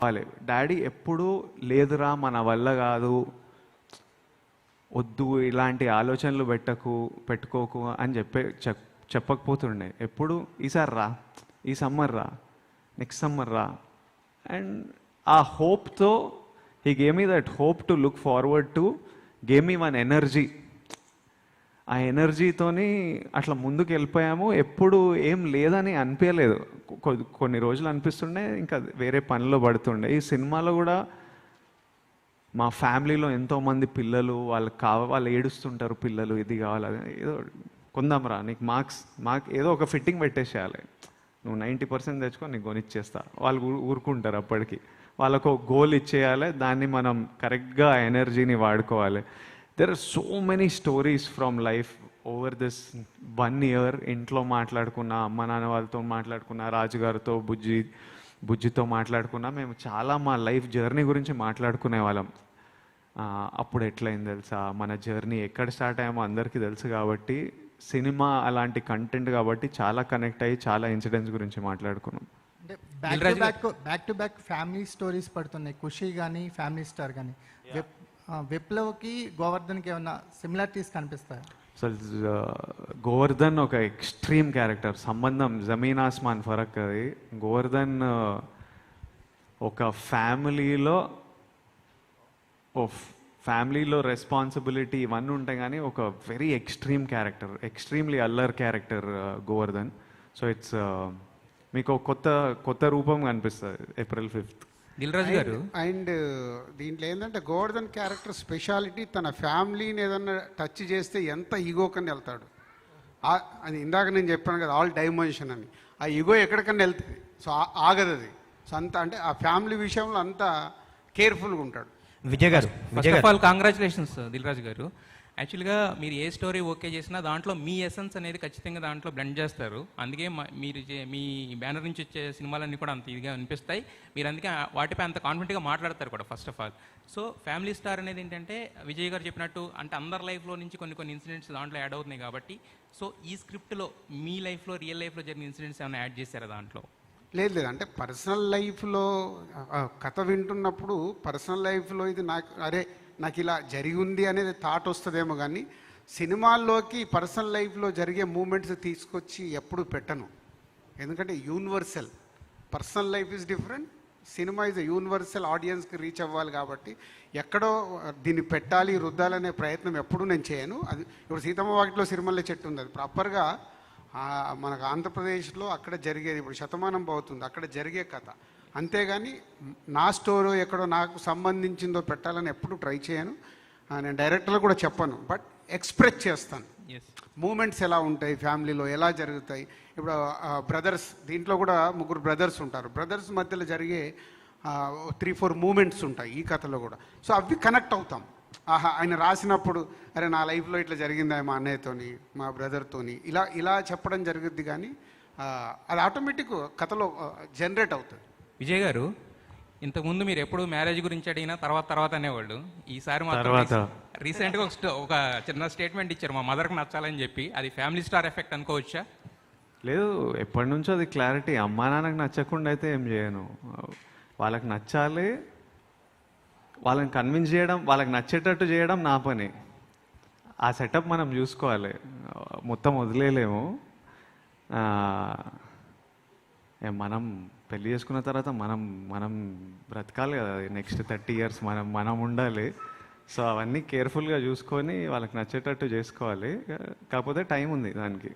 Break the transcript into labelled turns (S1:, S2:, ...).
S1: కావాలి. డాడీ ఎప్పుడూ లేదురా మన వల్ల కాదు, వద్దు ఇలాంటి ఆలోచనలు పెట్టుకోకు అని చెప్పకపోతుండే. ఎప్పుడు ఈసారి రా, ఈ సమ్మర్ రా, నెక్స్ట్ సమ్మర్ రా. అండ్ ఆ హోప్తో he gave me that hope to look forward to, gave me one energy. ఆ ఎనర్జీతోని అట్లా ముందుకు వెళ్ళిపోయాము. ఎప్పుడు ఏం లేదని అనిపించలేదు. కొన్ని రోజులు అనిపిస్తుండే, ఇంకా వేరే పనిలో పడుతుండే. ఈ సినిమాలో కూడా మా ఫ్యామిలీలో ఎంతోమంది పిల్లలు వాళ్ళు ఏడుస్తుంటారు, పిల్లలు ఇది కావాలి ఏదో కొందాంరా, నీకు మార్క్స్ ఏదో ఒక ఫిట్టింగ్ పెట్టేసేయాలి, నువ్వు 90% తెచ్చుకో, నీకు కొనిచ్చేస్తా. వాళ్ళు ఊరుకుంటారు. అప్పటికి వాళ్ళకు ఒక గోల్ ఇచ్చేయాలి, దాన్ని మనం కరెక్ట్గా ఎనర్జీని వాడుకోవాలి. There are so many stories from life over this 1 year. ఇంట్లో మాట్లాడుకున్నా, అమ్మ నాన్న వాళ్ళతో మాట్లాడుకున్నా, రాజుగారితో బుజ్జితో మాట్లాడుకున్నా. మేము చాలా మా లైఫ్ జర్నీ గురించి మాట్లాడుకునే వాళ్ళం. అప్పుడు ఎట్లయింది తెలుసా, మన జర్నీ ఎక్కడ స్టార్ట్ అయ్యామో అందరికీ తెలుసు. కాబట్టి సినిమా అలాంటి కంటెంట్ కాబట్టి చాలా కనెక్ట్ అయ్యి చాలా ఇన్సిడెంట్స్ గురించి మాట్లాడుకున్నాం.
S2: అంటే back to back family stories పడుతున్నాయి. ఖుషి కానీ ఫ్యామిలీ స్టార్ కానీ. విప్లవ్కి గోవర్ధన్కి ఏమన్నా సిమిలారిటీస్ కనిపిస్తాయి?
S1: అసలు గోవర్ధన్ ఒక ఎక్స్ట్రీమ్ క్యారెక్టర్, సంబంధం జమీన్ ఆస్మాన్ ఫరక్. అది గోవర్ధన్ ఒక ఫ్యామిలీలో రెస్పాన్సిబిలిటీ ఇవన్నీ ఉంటాయి, కానీ ఒక వెరీ ఎక్స్ట్రీమ్ క్యారెక్టర్, ఎక్స్ట్రీమ్లీ అల్లర్ క్యారెక్టర్ గోవర్ధన్. సో ఇట్స్ మీకు కొత్త రూపం కనిపిస్తుంది April 5th.
S3: దిల్ రాజు గారు.
S4: అండ్ దీంట్లో ఏంటంటే గోవర్ధన్ క్యారెక్టర్ స్పెషాలిటీ, తన ఫ్యామిలీని ఏదన్నా టచ్ చేస్తే ఎంత ఈగోకని వెళ్తాడు. అది ఇందాక నేను చెప్పాను కదా, ఆల్ డైమెన్షన్ అని. ఆ ఈగో ఎక్కడికన్నా వెళ్తుంది, సో ఆగదు అది. సో అంత అంటే ఆ ఫ్యామిలీ విషయంలో అంతా కేర్ఫుల్గా ఉంటాడు.
S3: విజయ్ గారు, first of all congratulations Dil Raju గారు. యాక్చువల్గా మీరు ఏ స్టోరీ ఓకే చేసినా దాంట్లో మీ ఎసెన్స్ అనేది ఖచ్చితంగా దాంట్లో బ్లెండ్ చేస్తారు. అందుకే మీరు మీ బ్యానర్ నుంచి వచ్చే సినిమాలన్నీ కూడా అంత ఇదిగా అనిపిస్తాయి. మీరు అందుకే వాటిపై అంత కాన్ఫిడెంట్గా మాట్లాడతారు కూడా first of all. So family star అనేది ఏంటంటే విజయ్ గారు చెప్పినట్టు అంటే అందరి లైఫ్లో నుంచి కొన్ని ఇన్సిడెంట్స్ దాంట్లో యాడ్ అవుతున్నాయి కాబట్టి, సో ఈ స్క్రిప్ట్లో మీ లైఫ్లో రియల్ లైఫ్లో జరిగిన ఇన్సిడెంట్స్ ఏమైనా యాడ్ చేశారా దాంట్లో?
S4: లేదు, అంటే పర్సనల్ లైఫ్లో కథ వింటున్నప్పుడు పర్సనల్ లైఫ్లో ఇది నాకు ఇలా జరిగి ఉంది అనేది థాట్ వస్తుందేమో, కానీ సినిమాల్లోకి పర్సనల్ లైఫ్లో జరిగే మూమెంట్స్ తీసుకొచ్చి ఎప్పుడు పెట్టను. ఎందుకంటే universal, personal life is different, cinema is universal, ఆడియన్స్కి రీచ్ అవ్వాలి. కాబట్టి ఎక్కడో దీన్ని పెట్టాలి, రుద్దాలనే ప్రయత్నం ఎప్పుడూ నేను చేయను. అది ఇప్పుడు సీతమ్మ వాకిట్లో సిరిమల్లె చెట్టు ఉంది, అది ప్రాపర్గా మనకు ఆంధ్రప్రదేశ్లో అక్కడ జరిగేది. ఇప్పుడు శతమానం అవుతుంది, అక్కడ జరిగే కథ. అంతేగాని నా స్టోరీ ఎక్కడో నాకు సంబంధించిందో పెట్టాలని ఎప్పుడు ట్రై చేయను. నేను డైరెక్టర్లు కూడా చెప్పను, బట్ ఎక్స్ప్రెస్ చేస్తాను. మూమెంట్స్ ఎలా ఉంటాయి, ఫ్యామిలీలో ఎలా జరుగుతాయి. ఇప్పుడు బ్రదర్స్, దీంట్లో కూడా 3 బ్రదర్స్ ఉంటారు. బ్రదర్స్ మధ్యలో జరిగే 3-4 మూమెంట్స్ ఉంటాయి ఈ కథలో కూడా. సో అవి కనెక్ట్ అవుతాం. ఆయన రాసినప్పుడు అరే నా లైఫ్లో ఇట్లా జరిగిందా మా అన్నయ్యతోని, మా బ్రదర్తోని, ఇలా చెప్పడం జరుగుద్ది. కానీ అది ఆటోమేటిక్ కథలో జనరేట్ అవుతుంది.
S3: విజయ్ గారు, ఇంతకుముందు మీరు ఎప్పుడు మ్యారేజ్ గురించి అడిగినా తర్వాత అనేవాళ్ళు. ఈసారి రీసెంట్గా ఒక చిన్న స్టేట్మెంట్ ఇచ్చారు, మా మదర్కి నచ్చాలని చెప్పి. అది ఫ్యామిలీ స్టార్ ఎఫెక్ట్ అనుకోవచ్చా?
S1: లేదు, ఎప్పటి నుంచో అది క్లారిటీ. అమ్మా నాన్నకు నచ్చకుండా అయితే ఏం చేయను. వాళ్ళకి నచ్చాలి, వాళ్ళని కన్విన్స్ చేయడం, వాళ్ళకి నచ్చేటట్టు చేయడం నా పని. ఆ సెటప్ మనం చూసుకోవాలి, మొత్తం వదిలేయలేము. మనం పెళ్లి చేసుకున్న తర్వాత మనం బ్రతకాలి కదా, నెక్స్ట్ 30 years మనం ఉండాలి. సో అవన్నీ కేర్ఫుల్గా చూసుకొని వాళ్ళకి నచ్చేటట్టు చేసుకోవాలి. కాకపోతే టైం ఉంది దానికి.